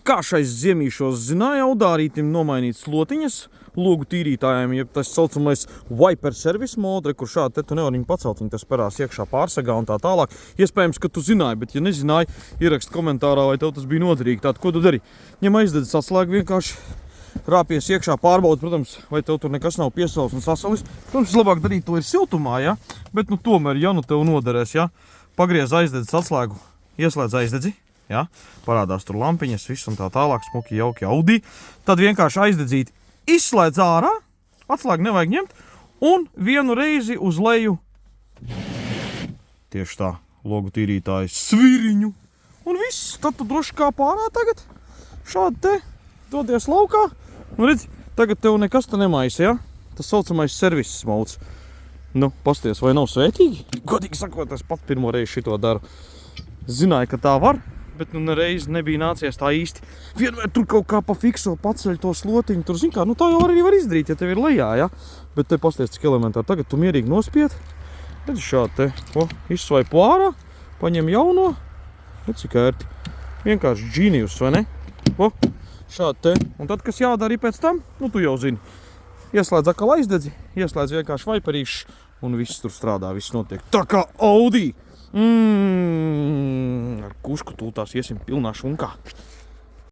Kā šais ziemīšos zināja, audārītim nomainīt slotiņas logu tīrītājiem, jeb tas saucamais Viper service mode, kur šādi te tu nevar viņu pacelt, viņi tas parās iekšā pārsegā un tā tālāk. Iespējams, ka tu zināji, bet ja nezināji, ierakst komentārā, vai tev tas bija noderīgi. Tātad, ko tu dari? Ņem aizdedz atslēgu, vienkārši rāpies iekšā, pārbaudi, protams, vai tev tur nekas nav piesalis un sasalis. Protams, labāk darīt to ir siltumā, ja? Bet nu tomēr, ja nu tev noderēs, ja? Pagriez aizdedz atslēgu, ieslēdz aizdedzi. Ja? Parādās tur lampiņas, viss un tā tālāk, smuki, jauki Audi. Tad vienkārši aizdedzīt, izslēdz ārā, atslēgu nevajag ņemt, un vienu reizi uz leju, tieši tā, logu tīrītājs sviriņu, un viss, tad tu droši kā pārā tagad, šādi te, dodies laukā, nu redzi, tagad tev nekas te nemaisa, ja? Tas saucamais services modes. Nu, pasties, vai nav svētīgi? Godīgi sakot, es pat pirmo reizi šito daru. Zināju, ka tā var. Bet nu nereiz nebija nācies tā īsti. Vienmēr tur kaut kā pa fikso paceļ to slotiņu. Tur, zin kā, nu tā jau arī var izdarīt, ja tev ir lejā, ja? Bet te pasties, cik elementāri. Tagad tu mierīgi nospied. Redzi šādi te, izsvaipu ārā, paņem jauno. Redzi, cik ērti. Vienkārši džīnijus, vai ne? Šādi te. Un tad, kas jādara arī pēc tam, nu tu jau zini. Ieslēdz atkal aizdedzi, ieslēdz vienkārši vaiperīšus un viss tur strādā, viss notiek. Tā kā Audi! Ar kušku tūtās iesim pilnā šunkā.